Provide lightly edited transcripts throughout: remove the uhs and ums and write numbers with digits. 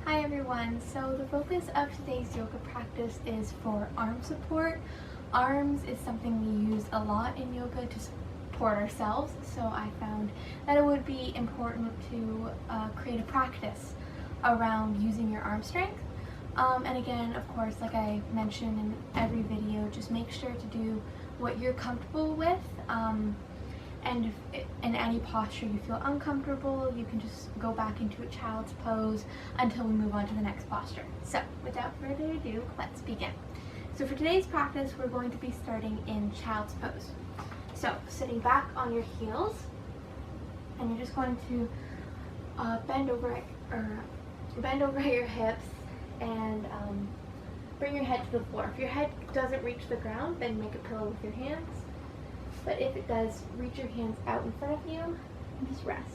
Hi everyone, so the focus of today's yoga practice is for arm support. Arms is something we use a lot in yoga to support ourselves, so I found that it would be important to create a practice around using your arm strength. And again, of course, like I mentioned in every video, just make sure to do what you're comfortable with. And if in any posture you feel uncomfortable, you can just go back into a child's pose until we move on to the next posture. So without further ado, let's begin. So for today's practice, we're going to be starting in child's pose. So sitting back on your heels, and you're just going to bend over at your hips and bring your head to the floor. If your head doesn't reach the ground, then make a pillow with your hands. But if it does, reach your hands out in front of you and just rest.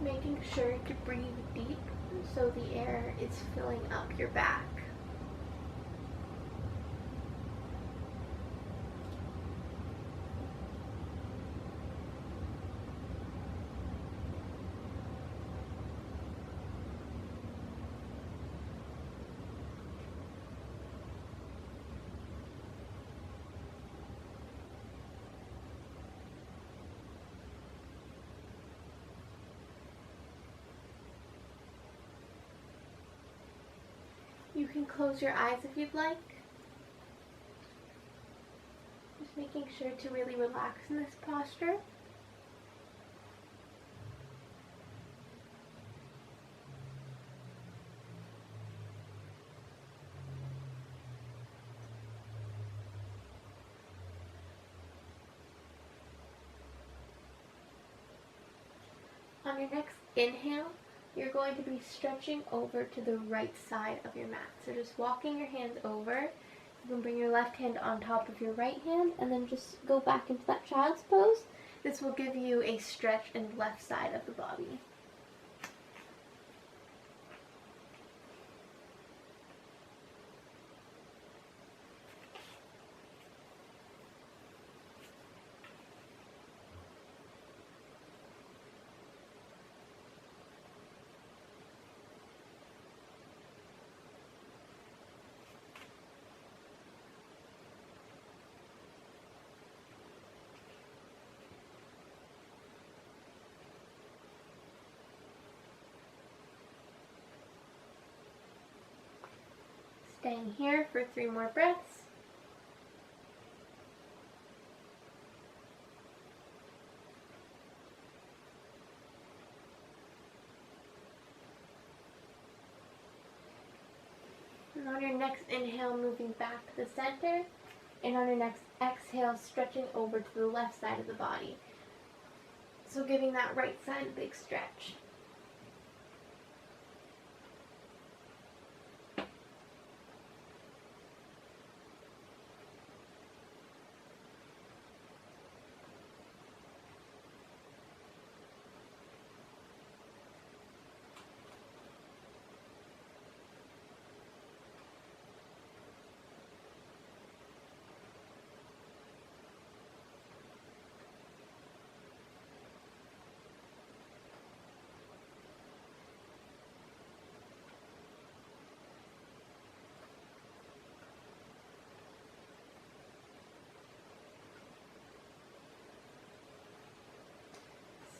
Making sure to breathe deep so the air is filling up your back. You can close your eyes if you'd like. Just making sure to really relax in this posture. On your next inhale, you're going to be stretching over to the right side of your mat. So just walking your hands over. You can bring your left hand on top of your right hand and then just go back into that child's pose. This will give you a stretch in the left side of the body. Staying here for 3 more breaths. And on your next inhale, moving back to the center. And on your next exhale, stretching over to the left side of the body. So giving that right side a big stretch.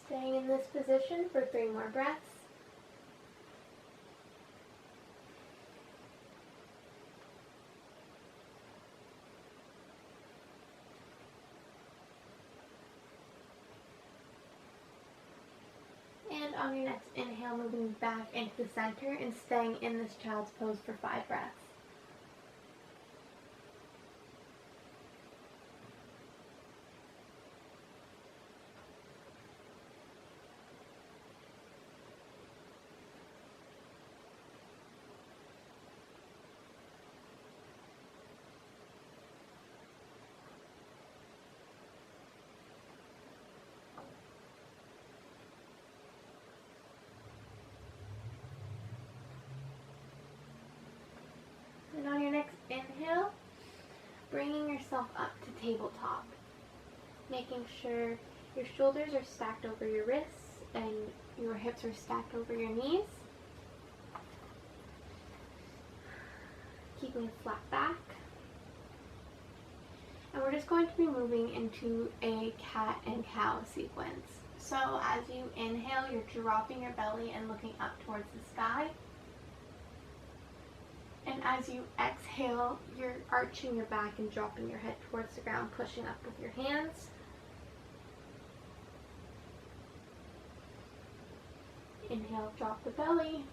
Staying in this position for 3 more breaths. And on your next inhale, moving back into the center and staying in this child's pose for 5 breaths. yourself up to tabletop, making sure your shoulders are stacked over your wrists and your hips are stacked over your knees. Keeping a flat back. And we're just going to be moving into a cat and cow sequence. So as you inhale, you're dropping your belly and looking up towards the sky. And as you exhale, you're arching your back and dropping your head towards the ground, pushing up with your hands. Inhale, drop the belly.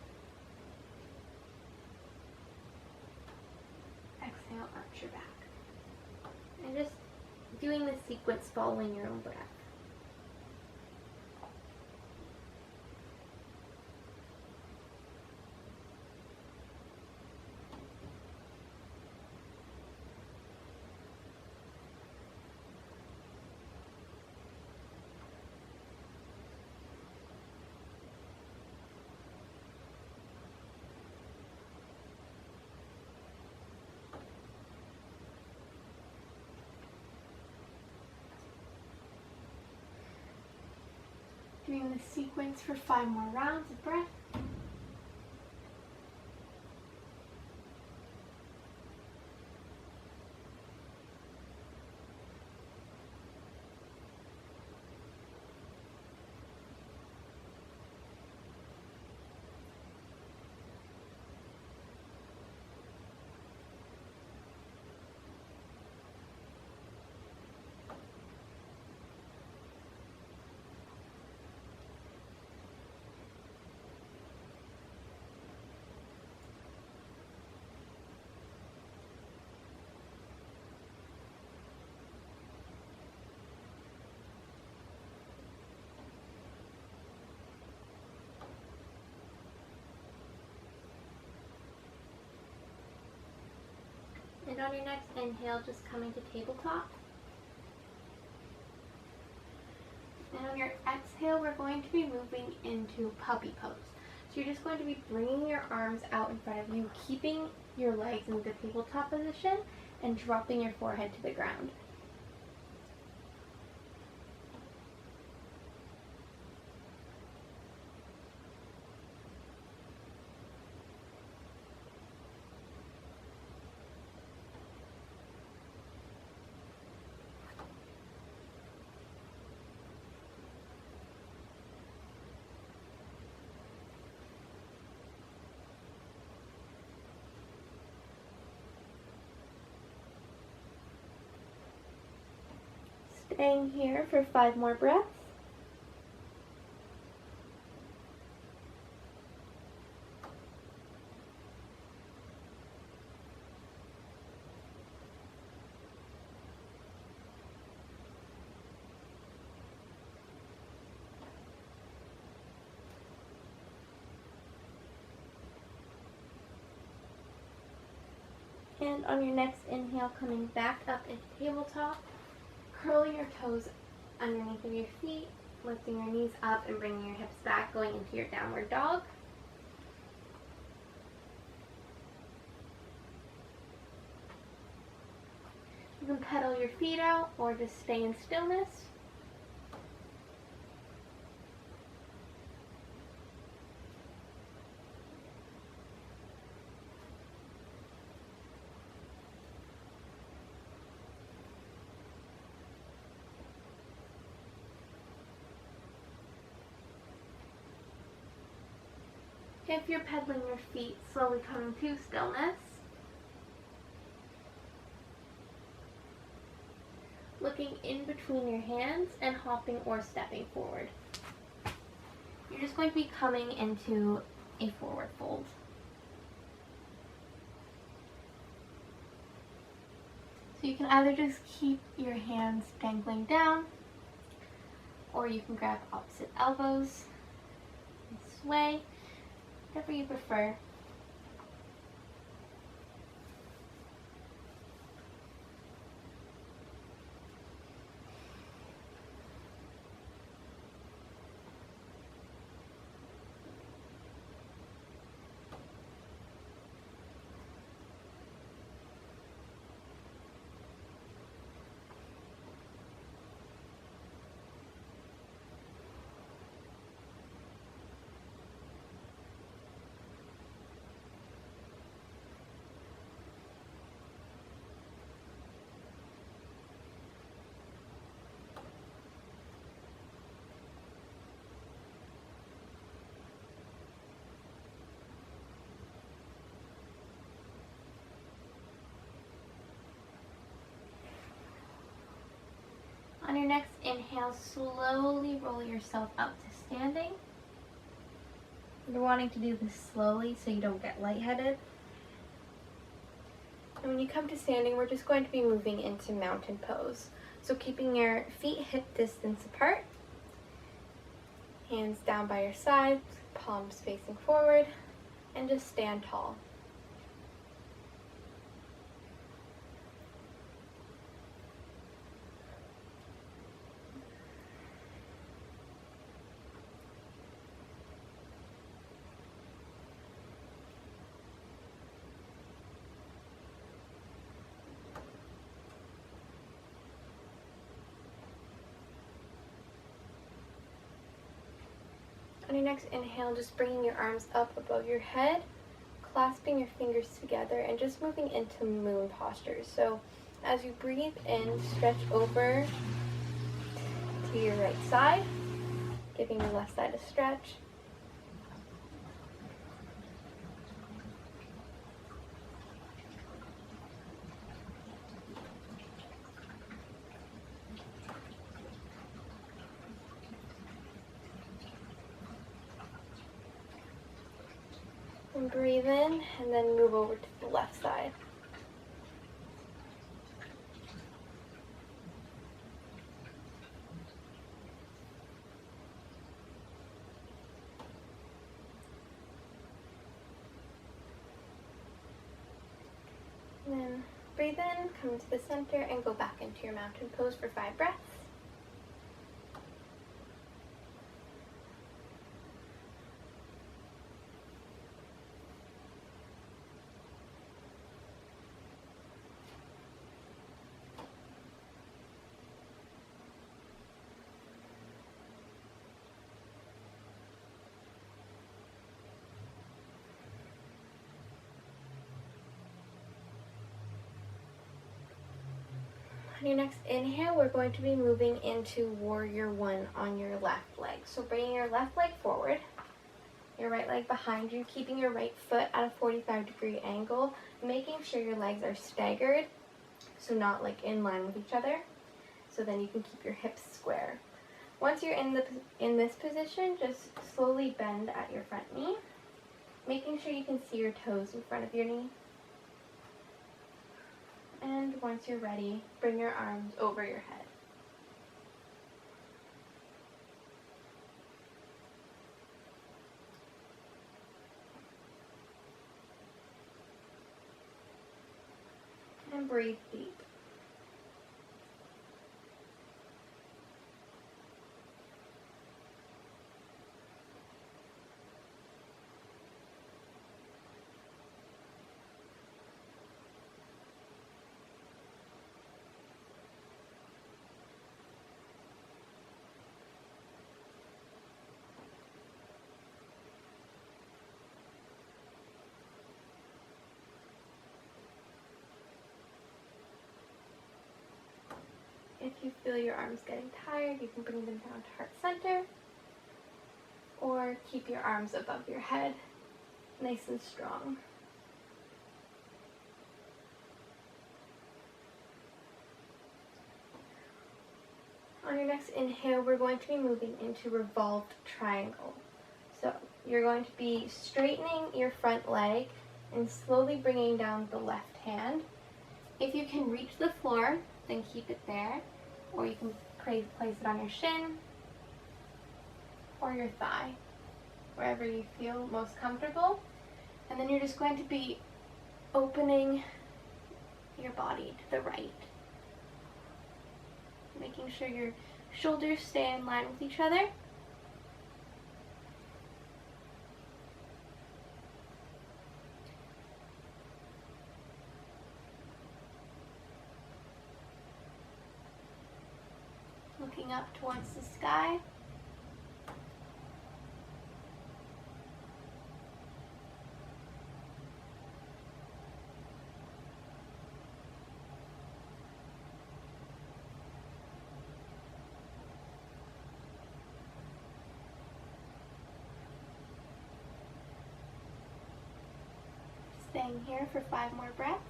Exhale, arch your back. And just doing the sequence following your own breath. Doing the sequence for 5 more rounds of breath. And on your next inhale, just coming to tabletop. And on your exhale, we're going to be moving into puppy pose. So you're just going to be bringing your arms out in front of you, keeping your legs in the tabletop position, and dropping your forehead to the ground. Staying here for 5 more breaths. And on your next inhale, coming back up into tabletop, curling your toes underneath of your feet, lifting your knees up and bringing your hips back, going into your downward dog. You can pedal your feet out or just stay in stillness. If you're pedaling your feet, slowly coming to stillness. Looking in between your hands and hopping or stepping forward. You're just going to be coming into a forward fold. So you can either just keep your hands dangling down, or you can grab opposite elbows and sway. Whatever you prefer. your next inhale, slowly roll yourself up to standing. You're wanting to do this slowly so you don't get lightheaded. And when you come to standing, we're just going to be moving into mountain pose. So keeping your feet hip distance apart, hands down by your sides, palms facing forward, and just stand tall. On your next inhale, just bringing your arms up above your head, clasping your fingers together, and just moving into moon posture. So as you breathe in, stretch over to your right side, giving your left side a stretch. And breathe in, and then move over to the left side. And then breathe in, come to the center, and go back into your mountain pose for 5 breaths. On your next inhale, we're going to be moving into Warrior One on your left leg. So bringing your left leg forward, your right leg behind you, keeping your right foot at a 45-degree angle, making sure your legs are staggered, so not like in line with each other, so then you can keep your hips square. Once you're in this position, just slowly bend at your front knee, making sure you can see your toes in front of your knee. And once you're ready, bring your arms over your head. And breathe deep. If you feel your arms getting tired, you can bring them down to heart center, or keep your arms above your head, nice and strong. On your next inhale, we're going to be moving into revolved triangle. So you're going to be straightening your front leg and slowly bringing down the left hand. If you can reach the floor, then keep it there, or you can place it on your shin or your thigh, wherever you feel most comfortable. And then you're just going to be opening your body to the right, making sure your shoulders stay in line with each other. Looking up towards the sky. Staying here for 5 more breaths.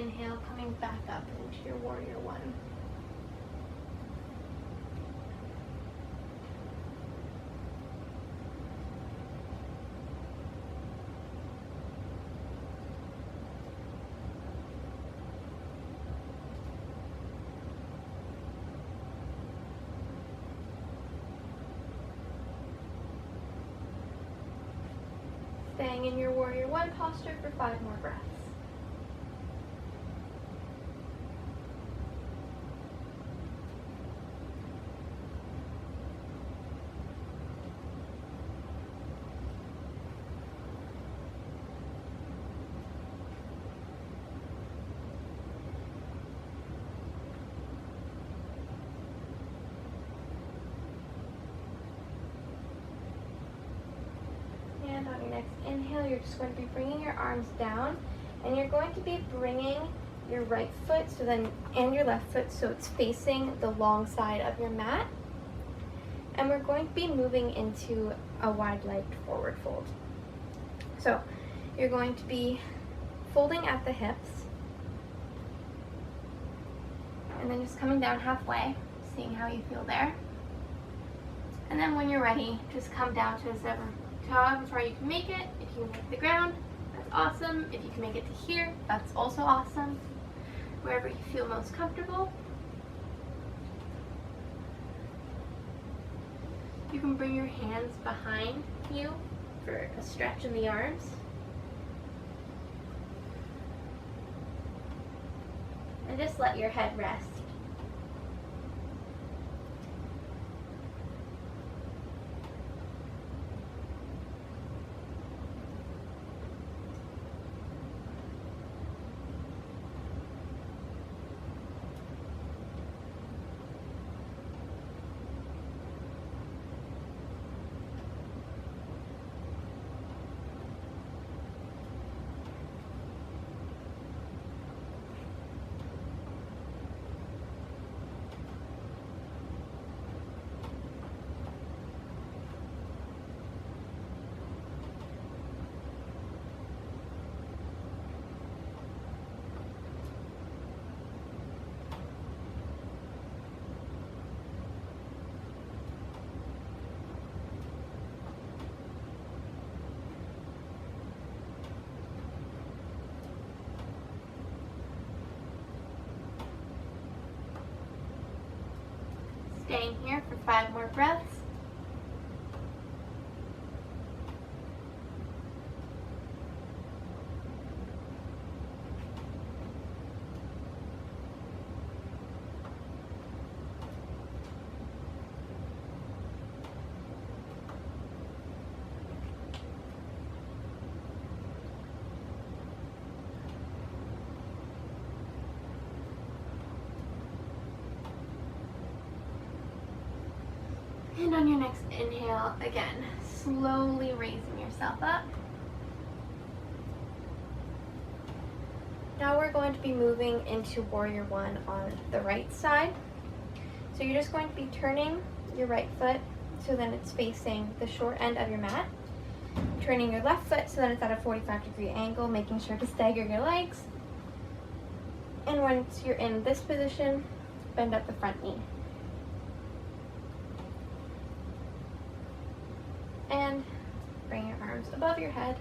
inhale, coming back up into your warrior one. Staying in your warrior one posture for 5 more breaths. And on your next inhale, you're just going to be bringing your arms down, and you're going to be bringing your right foot and your left foot so it's facing the long side of your mat. And we're going to be moving into a wide-legged forward fold. So you're going to be folding at the hips, and then just coming down halfway, seeing how you feel there. And then when you're ready, just come down to however far you can make it. If you can make the ground, that's awesome. If you can make it to here, that's also awesome. Wherever you feel most comfortable. You can bring your hands behind you for a stretch in the arms. And just let your head rest. Staying here for 5 more breaths. And on your next inhale, again, slowly raising yourself up. Now we're going to be moving into warrior one on the right side. So you're just going to be turning your right foot so then it's facing the short end of your mat. Turning your left foot so then it's at a 45-degree angle, making sure to stagger your legs. And once you're in this position, bend at the front knee. And bring your arms above your head.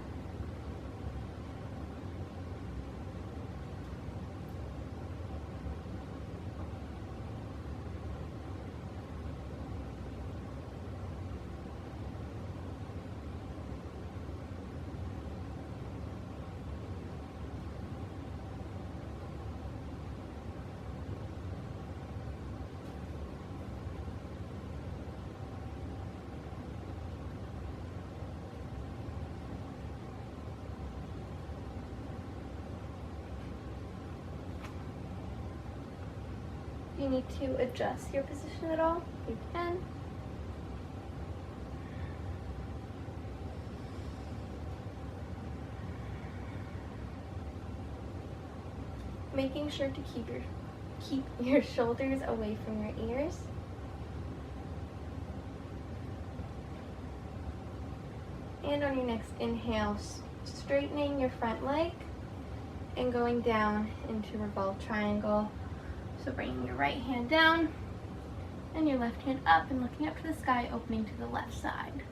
If you need to adjust your position at all, you can. Making sure to keep your shoulders away from your ears. And on your next inhale, straightening your front leg and going down into revolved triangle. So bringing your right hand down and your left hand up and looking up to the sky, opening to the left side.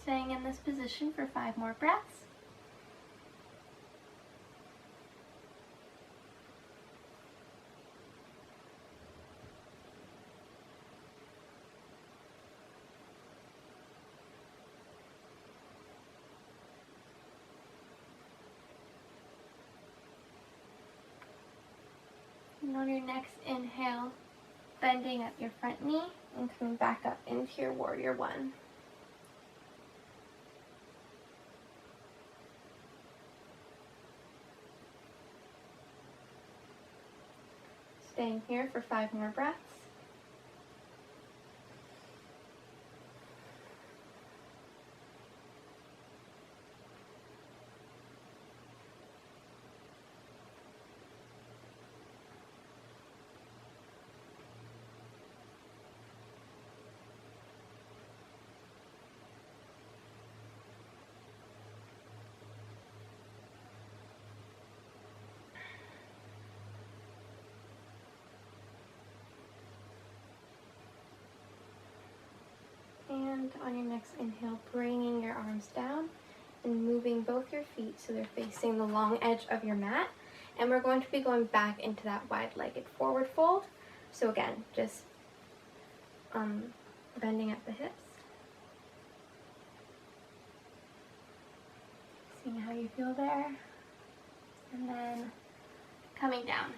Staying in this position for 5 more breaths. And on your next inhale, bending at your front knee and coming back up into your warrior one. Staying here for 5 more breaths. And on your next inhale, bringing your arms down and moving both your feet so they're facing the long edge of your mat. And we're going to be going back into that wide-legged forward fold. So again, just bending at the hips. Seeing how you feel there. And then coming down.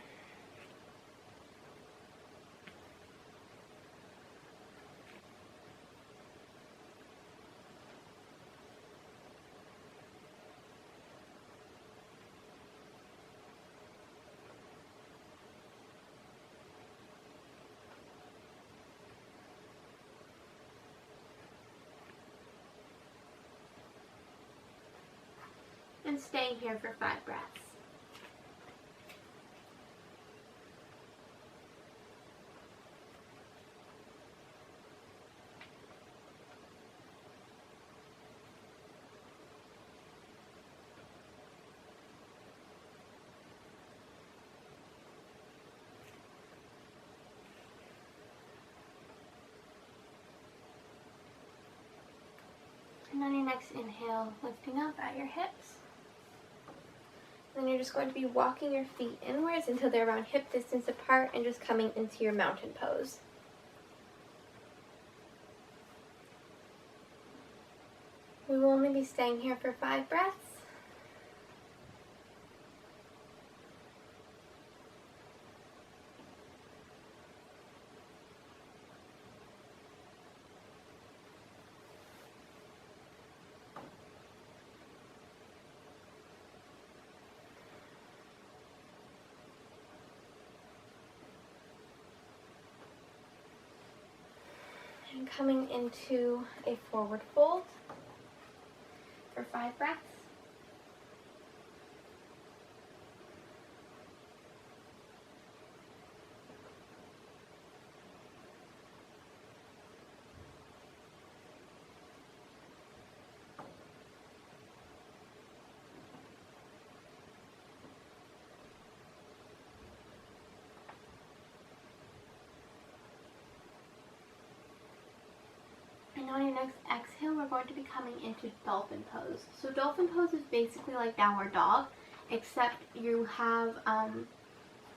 And staying here for 5 breaths. And on your next inhale, lifting up at your hips. Then you're just going to be walking your feet inwards until they're around hip distance apart and just coming into your mountain pose. We will only be staying here for 5 breaths. And coming into a forward fold for 5 breaths. And on your next exhale, we're going to be coming into dolphin pose. So dolphin pose is basically like downward dog, except you have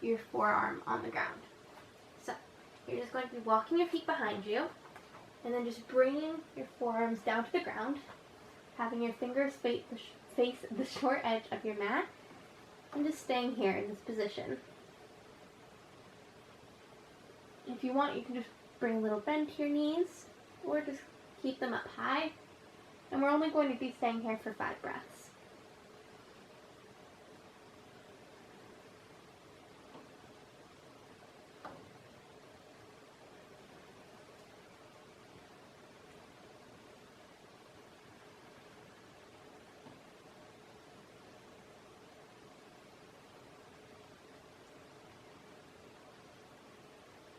your forearm on the ground. So you're just going to be walking your feet behind you, and then just bringing your forearms down to the ground, having your fingers face the short edge of your mat, and just staying here in this position. If you want, you can just bring a little bend to your knees or just keep them up high. And we're only going to be staying here for 5 breaths.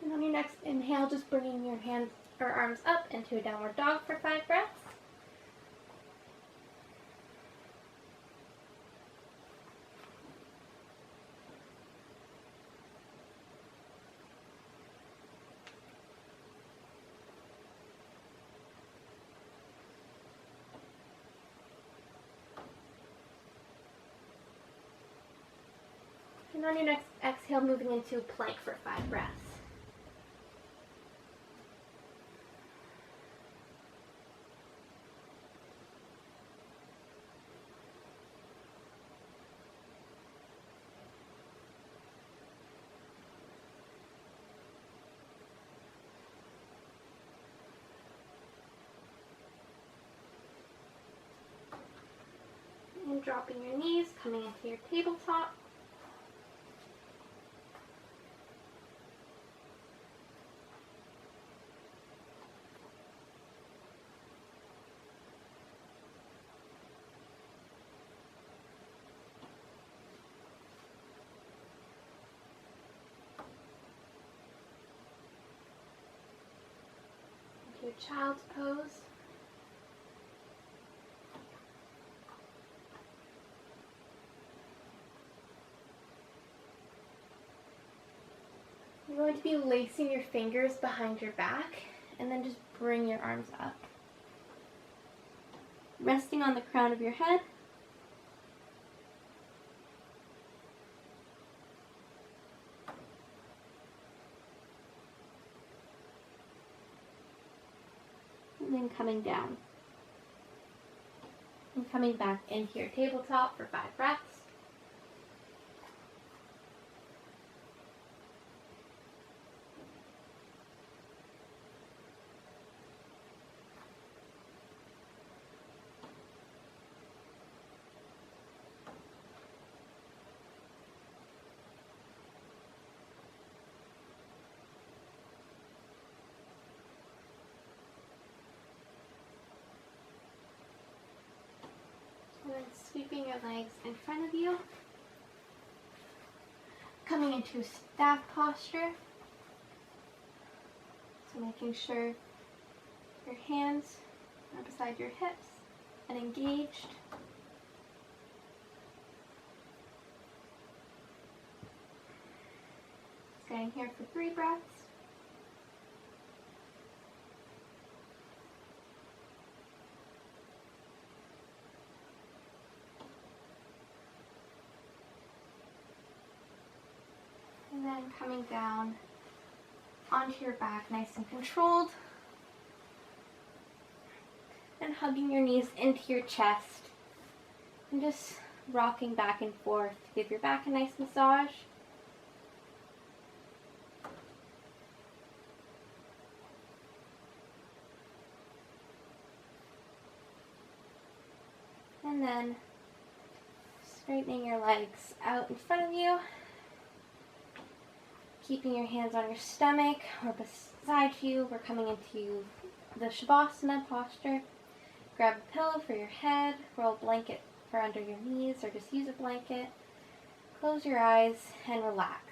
And on your next inhale, just bringing your hands or arms up into a downward dog for 5 breaths. And on your next exhale, moving into plank for 5 breaths. And dropping your knees, coming into your tabletop. Into your child's pose. You're going to be lacing your fingers behind your back and then just bring your arms up. Resting on the crown of your head. And then coming down. And coming back into your tabletop for 5 breaths. And then sweeping your legs in front of you. Coming into staff posture. So making sure your hands are beside your hips and engaged. Staying here for 3 breaths. And then coming down onto your back, nice and controlled. And hugging your knees into your chest. And just rocking back and forth to give your back a nice massage. And then straightening your legs out in front of you. Keeping your hands on your stomach or beside you. We're coming into the Shavasana posture. Grab a pillow for your head, roll a blanket for under your knees, or just use a blanket. Close your eyes and relax.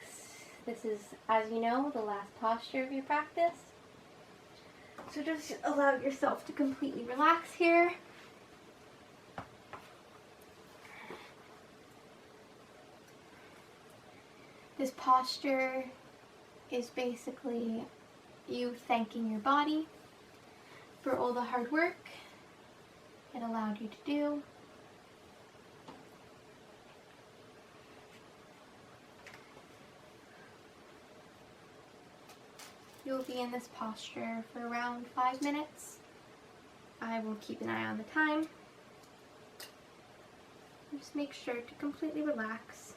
This is, as you know, the last posture of your practice. So just allow yourself to completely relax here. This posture is basically you thanking your body for all the hard work it allowed you to do. You'll be in this posture for around 5 minutes. I will keep an eye on the time. Just make sure to completely relax.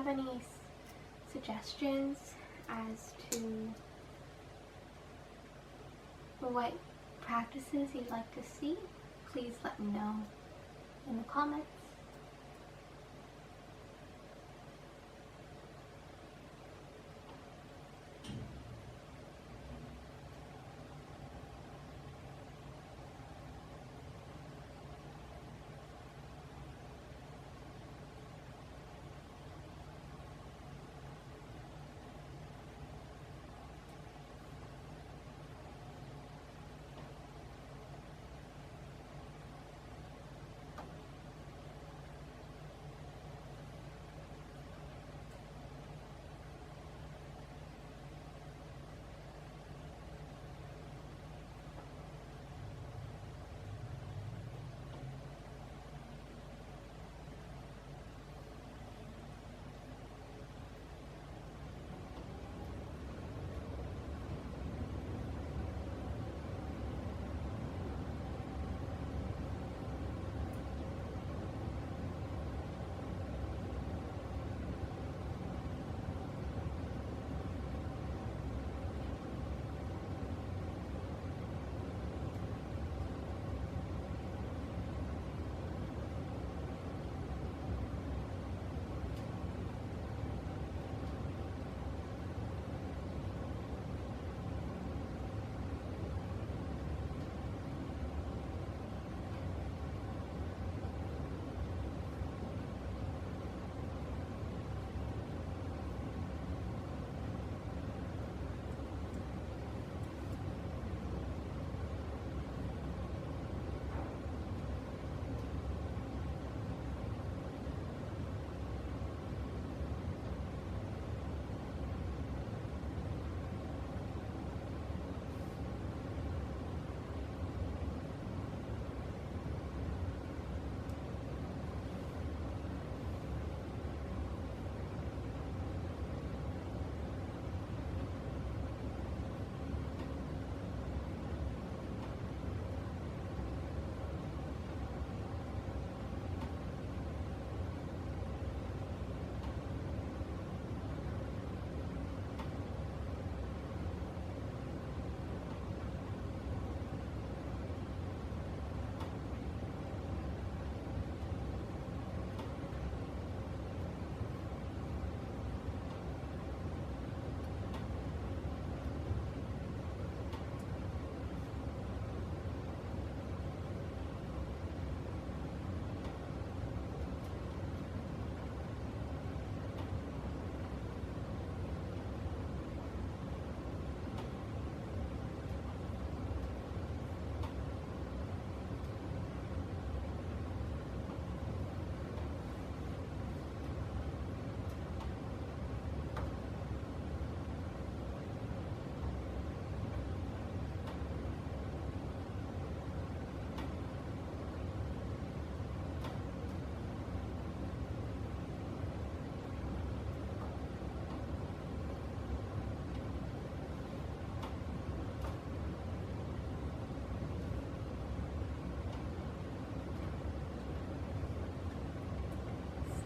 have any suggestions as to what practices you'd like to see, please let me know in the comments.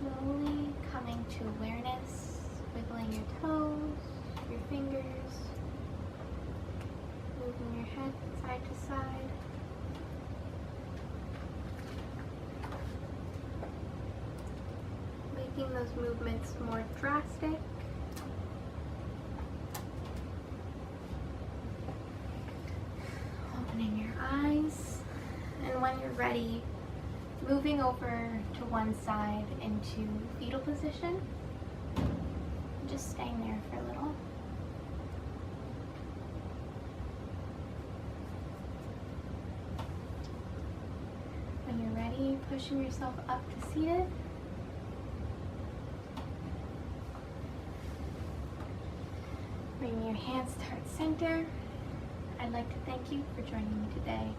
Slowly coming to awareness, wiggling your toes, your fingers, moving your head side to side. Making those movements more drastic. Opening your eyes, and when you're ready, moving over to one side into fetal position. Just staying there for a little. When you're ready, pushing yourself up to seated. Bringing your hands to heart center. I'd like to thank you for joining me today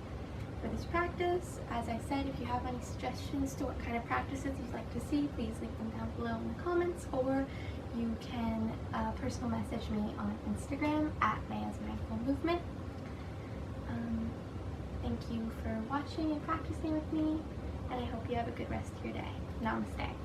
for this practice. As I said, if you have any suggestions to what kind of practices you'd like to see, please leave them down below in the comments, or you can personal message me on Instagram at Maya's Mindful Movement. Thank you for watching and practicing with me, and I hope you have a good rest of your day. Namaste.